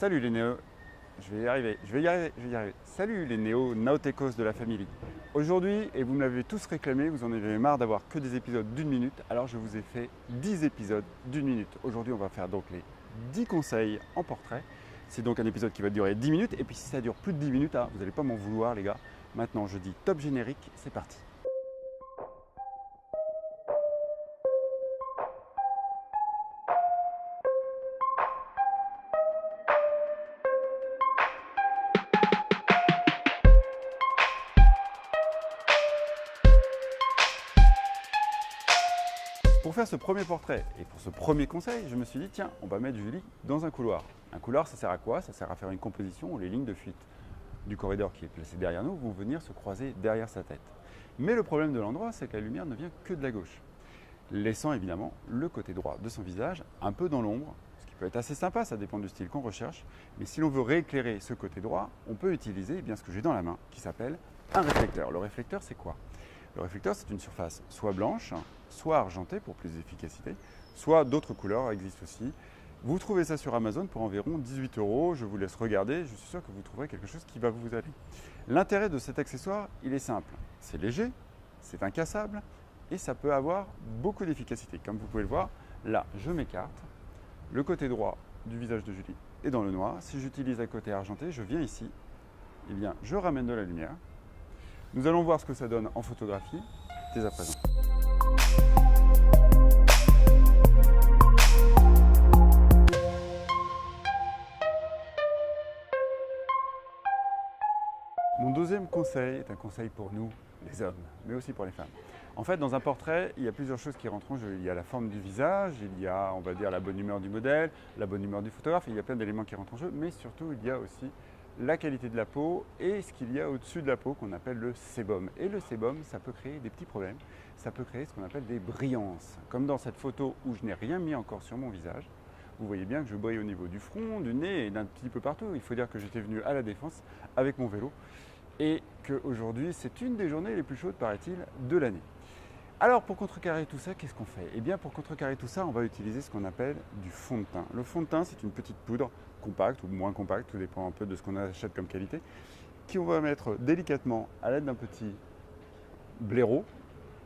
Salut les néo... Je vais y arriver. Salut les néo-nautecos de la famille. Aujourd'hui, et vous me l'avez tous réclamé, vous en avez marre d'avoir que des épisodes d'une minute, alors je vous ai fait 10 épisodes d'une minute. Aujourd'hui, on va faire donc les 10 conseils en portrait. C'est donc un épisode qui va durer 10 minutes, et puis si ça dure plus de 10 minutes, vous n'allez pas m'en vouloir les gars. Maintenant, je dis top générique, c'est parti. Pour faire ce premier portrait et pour ce premier conseil, je me suis dit tiens, on va mettre Julie dans un couloir. Un couloir, ça sert à quoi? Ça sert à faire une composition où les lignes de fuite du corridor qui est placé derrière nous vont venir se croiser derrière sa tête. Mais le problème de l'endroit, c'est que la lumière ne vient que de la gauche, laissant évidemment le côté droit de son visage un peu dans l'ombre, ce qui peut être assez sympa, ça dépend du style qu'on recherche. Mais si l'on veut rééclairer ce côté droit, on peut utiliser ce que j'ai dans la main, qui s'appelle un réflecteur. Le réflecteur, c'est quoi? Le réflecteur, c'est une surface soit blanche, soit argentée pour plus d'efficacité, soit d'autres couleurs existent aussi. Vous trouvez ça sur Amazon pour environ 18 €. Je vous laisse regarder, je suis sûr que vous trouverez quelque chose qui va vous aller. L'intérêt de cet accessoire, il est simple. C'est léger, c'est incassable et ça peut avoir beaucoup d'efficacité. Comme vous pouvez le voir, là, je m'écarte. Le côté droit du visage de Julie est dans le noir. Si j'utilise un côté argenté, je viens ici, je ramène de la lumière. Nous allons voir ce que ça donne en photographie dès à présent. Mon deuxième conseil est un conseil pour nous, les hommes, mais aussi pour les femmes. En fait, dans un portrait, il y a plusieurs choses qui rentrent en jeu. Il y a la forme du visage, il y a, on va dire, la bonne humeur du modèle, la bonne humeur du photographe, il y a plein d'éléments qui rentrent en jeu, mais surtout, il y a aussi la qualité de la peau et ce qu'il y a au-dessus de la peau qu'on appelle le sébum. Et le sébum, ça peut créer des petits problèmes, ça peut créer ce qu'on appelle des brillances. Comme dans cette photo où je n'ai rien mis encore sur mon visage, vous voyez bien que je brille au niveau du front, du nez et d'un petit peu partout. Il faut dire que j'étais venu à la Défense avec mon vélo et qu'aujourd'hui, c'est une des journées les plus chaudes, paraît-il, de l'année. Alors pour contrecarrer tout ça, qu'est-ce qu'on fait? Eh bien pour contrecarrer tout ça, on va utiliser ce qu'on appelle du fond de teint. Le fond de teint, c'est une petite poudre compacte ou moins compacte, tout dépend un peu de ce qu'on achète comme qualité, qu'on va mettre délicatement à l'aide d'un petit blaireau.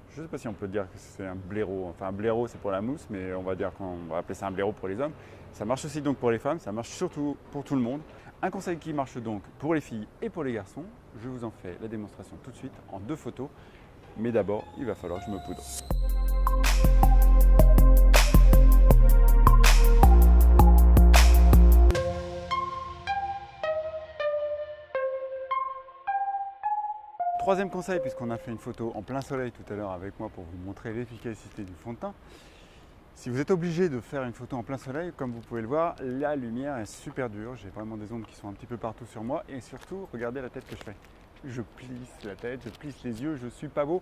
Je ne sais pas si on peut dire que c'est un blaireau, enfin un blaireau c'est pour la mousse, mais on va dire qu'on va appeler ça un blaireau pour les hommes. Ça marche aussi donc pour les femmes, ça marche surtout pour tout le monde. Un conseil qui marche donc pour les filles et pour les garçons, je vous en fais la démonstration tout de suite en 2 photos. Mais d'abord, il va falloir que je me poudre. Troisième conseil, puisqu'on a fait une photo en plein soleil tout à l'heure avec moi pour vous montrer l'efficacité du fond de teint. Si vous êtes obligé de faire une photo en plein soleil, comme vous pouvez le voir, la lumière est super dure. J'ai vraiment des ombres qui sont un petit peu partout sur moi. Et surtout, regardez la tête que je fais. Je plisse la tête, je plisse les yeux, je ne suis pas beau.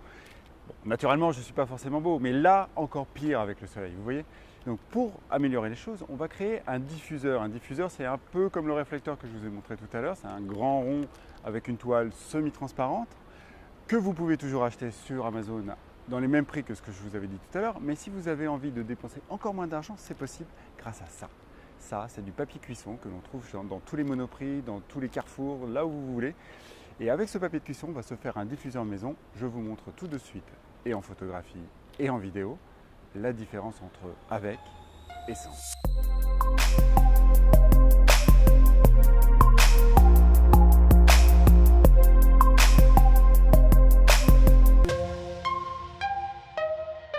Bon, naturellement, je ne suis pas forcément beau, mais là, encore pire avec le soleil, vous voyez. Donc pour améliorer les choses, on va créer un diffuseur. Un diffuseur, c'est un peu comme le réflecteur que je vous ai montré tout à l'heure. C'est un grand rond avec une toile semi-transparente que vous pouvez toujours acheter sur Amazon dans les mêmes prix que ce que je vous avais dit tout à l'heure. Mais si vous avez envie de dépenser encore moins d'argent, c'est possible grâce à ça. Ça, c'est du papier cuisson que l'on trouve dans tous les Monoprix, dans tous les carrefours, là où vous voulez. Et avec ce papier de cuisson, on va se faire un diffuseur maison. Je vous montre tout de suite, et en photographie et en vidéo, la différence entre avec et sans.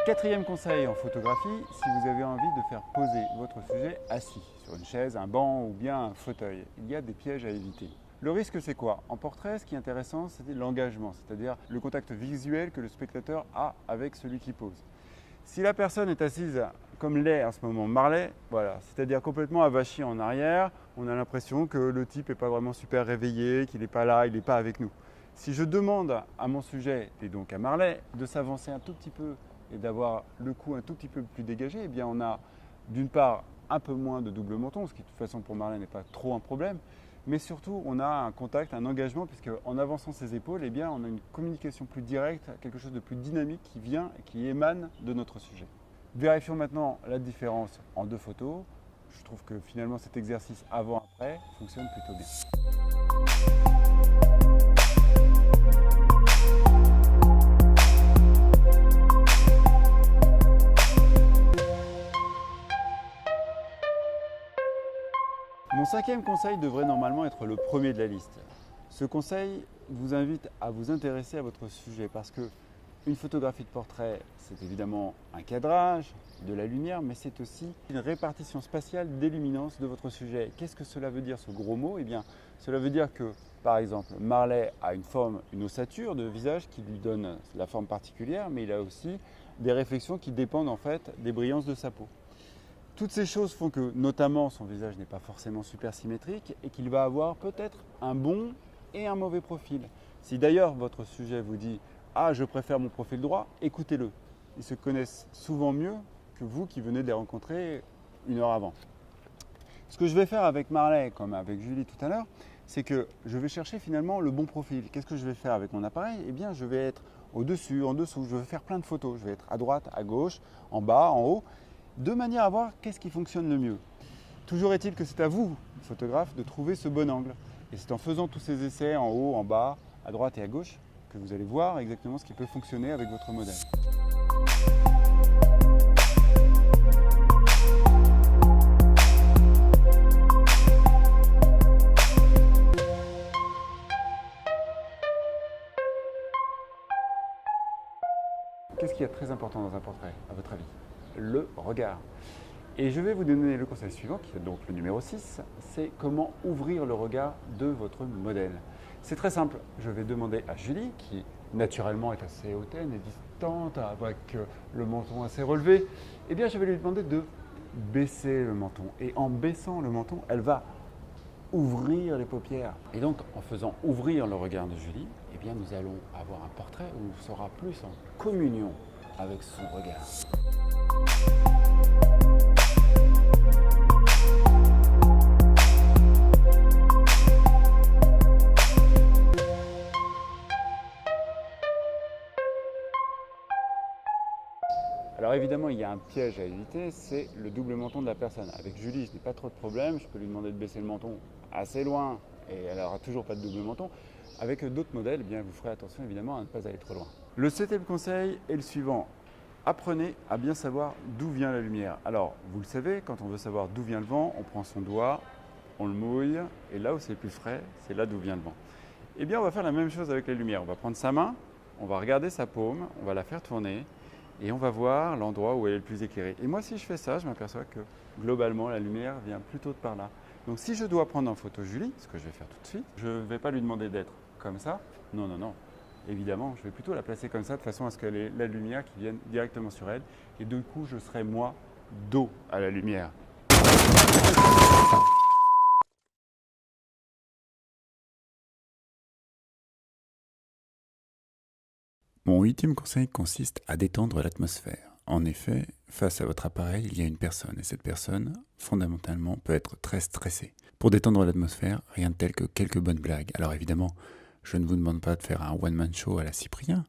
Quatrième conseil en photographie, si vous avez envie de faire poser votre sujet assis sur une chaise, un banc ou bien un fauteuil, il y a des pièges à éviter. Le risque, c'est quoi? En portrait, ce qui est intéressant, c'est l'engagement, c'est-à-dire le contact visuel que le spectateur a avec celui qui pose. Si la personne est assise comme l'est en ce moment Marley, voilà, c'est-à-dire complètement avachie en arrière, on a l'impression que le type n'est pas vraiment super réveillé, qu'il n'est pas là, il n'est pas avec nous. Si je demande à mon sujet, et donc à Marley, de s'avancer un tout petit peu et d'avoir le cou un tout petit peu plus dégagé, eh bien on a d'une part un peu moins de double menton, ce qui de toute façon pour Marley n'est pas trop un problème, mais surtout on a un contact, un engagement, puisque en avançant ses épaules, eh bien, on a une communication plus directe, quelque chose de plus dynamique qui vient et qui émane de notre sujet. Vérifions maintenant la différence en 2 photos. je trouve que finalement cet exercice avant-après fonctionne plutôt bien. Mon cinquième conseil devrait normalement être le premier de la liste. Ce conseil vous invite à vous intéresser à votre sujet parce que une photographie de portrait, c'est évidemment un cadrage, de la lumière, mais c'est aussi une répartition spatiale des luminances de votre sujet. Qu'est-ce que cela veut dire, ce gros mot? Eh bien, cela veut dire que, par exemple, Marley a une forme, une ossature de visage qui lui donne la forme particulière, mais il a aussi des réflexions qui dépendent en fait des brillances de sa peau. Toutes ces choses font que, notamment, son visage n'est pas forcément super symétrique et qu'il va avoir peut-être un bon et un mauvais profil. Si d'ailleurs votre sujet vous dit « Ah, je préfère mon profil droit », écoutez-le. Ils se connaissent souvent mieux que vous qui venez de les rencontrer une heure avant. Ce que je vais faire avec Marley, comme avec Julie tout à l'heure, c'est que je vais chercher finalement le bon profil. Qu'est-ce que je vais faire avec mon appareil? Eh bien, je vais être au-dessus, en dessous, je vais faire plein de photos. Je vais être à droite, à gauche, en bas, en haut, de manière à voir qu'est-ce qui fonctionne le mieux. Toujours est-il que c'est à vous, photographe, de trouver ce bon angle. Et c'est en faisant tous ces essais en haut, en bas, à droite et à gauche que vous allez voir exactement ce qui peut fonctionner avec votre modèle. Qu'est-ce qui est très important dans un portrait, à votre avis? Le regard. Et je vais vous donner le conseil suivant, qui est donc le numéro 6, c'est comment ouvrir le regard de votre modèle. C'est très simple, je vais demander à Julie, qui naturellement est assez hautaine et distante, avec le menton assez relevé, eh bien je vais lui demander de baisser le menton. Et en baissant le menton, elle va ouvrir les paupières. Et donc en faisant ouvrir le regard de Julie, eh bien nous allons avoir un portrait où on sera plus en communion avec son regard. Alors évidemment, il y a un piège à éviter, c'est le double menton de la personne. Avec Julie, je n'ai pas trop de problème, je peux lui demander de baisser le menton assez loin et elle n'aura toujours pas de double menton. Avec d'autres modèles, eh bien, vous ferez attention évidemment à ne pas aller trop loin. Le septième conseil est le suivant. Apprenez à bien savoir d'où vient la lumière. Alors, vous le savez, quand on veut savoir d'où vient le vent, on prend son doigt, on le mouille, et là où c'est plus frais, c'est là d'où vient le vent. Eh bien, on va faire la même chose avec la lumière. On va prendre sa main, on va regarder sa paume, on va la faire tourner, et on va voir l'endroit où elle est le plus éclairée. Et moi, si je fais ça, je m'aperçois que globalement, la lumière vient plutôt de par là. Donc, si je dois prendre en photo Julie, ce que je vais faire tout de suite, je ne vais pas lui demander d'être comme ça. Non, non, non. Évidemment, je vais plutôt la placer comme ça, de façon à ce qu'elle ait la lumière qui vienne directement sur elle. Et du coup, je serai moi, dos à la lumière. Mon huitième conseil consiste à détendre l'atmosphère. En effet, face à votre appareil, il y a une personne, et cette personne, fondamentalement, peut être très stressée. Pour détendre l'atmosphère, rien de tel que quelques bonnes blagues. Alors évidemment, je ne vous demande pas de faire un one-man show à la Cyprien.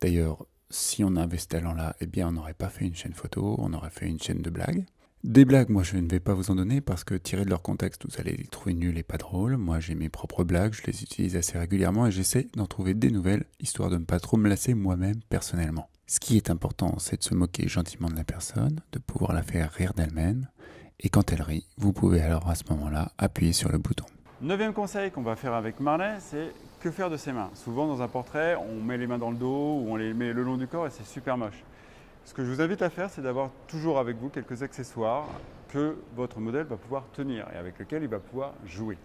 D'ailleurs, si on avait ce talent-là, eh bien on n'aurait pas fait une chaîne photo, on aurait fait une chaîne de blagues. Des blagues, moi je ne vais pas vous en donner parce que tirées de leur contexte, vous allez les trouver nulles et pas drôles. Moi j'ai mes propres blagues, je les utilise assez régulièrement et j'essaie d'en trouver des nouvelles, histoire de ne pas trop me lasser moi-même personnellement. Ce qui est important, c'est de se moquer gentiment de la personne, de pouvoir la faire rire d'elle-même. Et quand elle rit, vous pouvez alors à ce moment-là appuyer sur le bouton. Neuvième conseil qu'on va faire avec Marley, c'est que faire de ses mains. Souvent dans un portrait, on met les mains dans le dos ou on les met le long du corps et c'est super moche. Ce que je vous invite à faire, c'est d'avoir toujours avec vous quelques accessoires que votre modèle va pouvoir tenir et avec lesquels il va pouvoir jouer.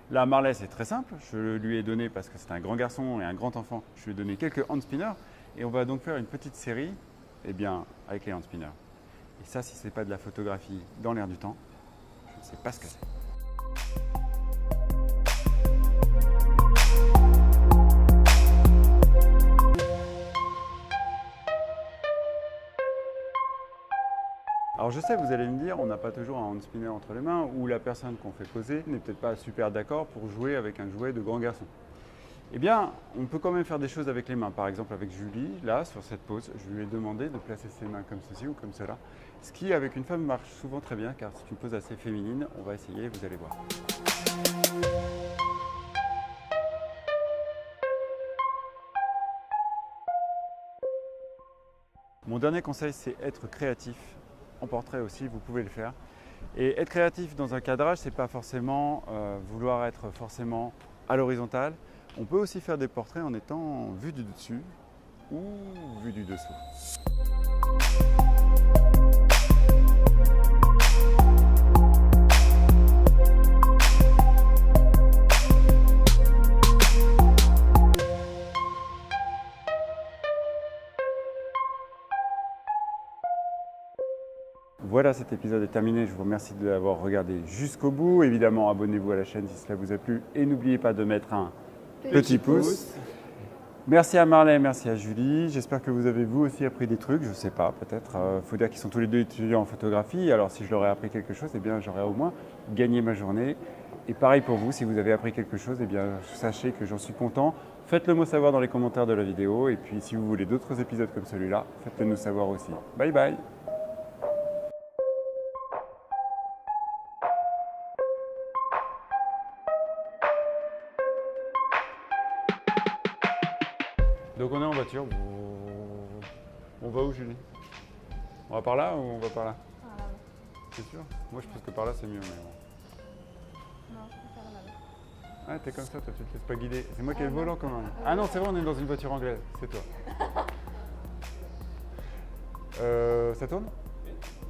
Là, Marley, c'est très simple. Je lui ai donné, parce que c'est un grand garçon et un grand enfant, je lui ai donné quelques hand spinners et on va donc faire une petite série avec les hand spinners. Et ça, si ce n'est pas de la photographie dans l'air du temps, je ne sais pas ce que c'est. Alors je sais, vous allez me dire, on n'a pas toujours un hand spinner entre les mains ou la personne qu'on fait poser n'est peut-être pas super d'accord pour jouer avec un jouet de grand garçon. Eh bien, on peut quand même faire des choses avec les mains. Par exemple, avec Julie, là, sur cette pose, je lui ai demandé de placer ses mains comme ceci ou comme cela. Ce qui, avec une femme, marche souvent très bien, car c'est une pose assez féminine. On va essayer, vous allez voir. Mon dernier conseil, c'est être créatif. En portrait aussi, vous pouvez le faire. Et être créatif dans un cadrage, c'est pas forcément vouloir être forcément à l'horizontale. On peut aussi faire des portraits en étant vu du dessus ou vu du dessous. Voilà, cet épisode est terminé. Je vous remercie de l'avoir regardé jusqu'au bout. Évidemment, abonnez-vous à la chaîne si cela vous a plu et n'oubliez pas de mettre un petit pouce. Merci à Marley, merci à Julie. J'espère que vous avez vous aussi appris des trucs. Je ne sais pas, peut-être. Il faut dire qu'ils sont tous les deux étudiants en photographie. Alors si je leur ai appris quelque chose, eh bien j'aurais au moins gagné ma journée. Et pareil pour vous, si vous avez appris quelque chose, eh bien sachez que j'en suis content. Faites-le moi savoir dans les commentaires de la vidéo. Et puis si vous voulez d'autres épisodes comme celui-là, faites-le nous savoir aussi. Bye bye. Donc on est en voiture. On va où, Julie? On va par là ou on va par là? C'est sûr? Moi je pense que par là c'est mieux. Mais bon. Non, je préfère là-bas. Ah, t'es comme ça, toi, tu te laisses pas guider. C'est moi qui ai le volant quand même. Ah non, c'est vrai, on est dans une voiture anglaise. C'est toi. Ça tourne?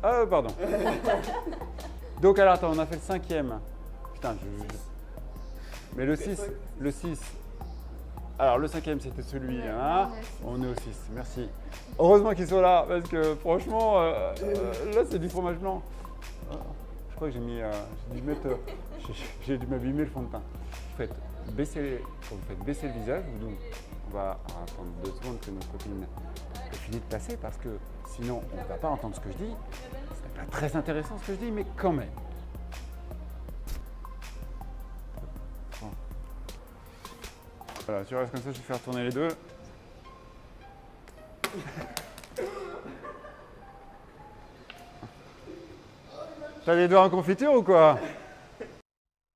Ah, pardon. Donc alors attends, on a fait le 5e. Putain, Mais le 6. Alors le 5e c'était celui-là, on est au 6, merci. Heureusement qu'ils sont là, parce que franchement, là c'est du fromage blanc. Je crois que j'ai dû m'abîmer le fond de teint. Vous faites baisser le visage, donc on va attendre 2 secondes que notre copine ait fini de passer, parce que sinon on ne va pas entendre ce que je dis. Ce n'est pas très intéressant ce que je dis, mais quand même. Voilà, tu restes comme ça, je vais faire tourner les deux. T'as les doigts en confiture ou quoi?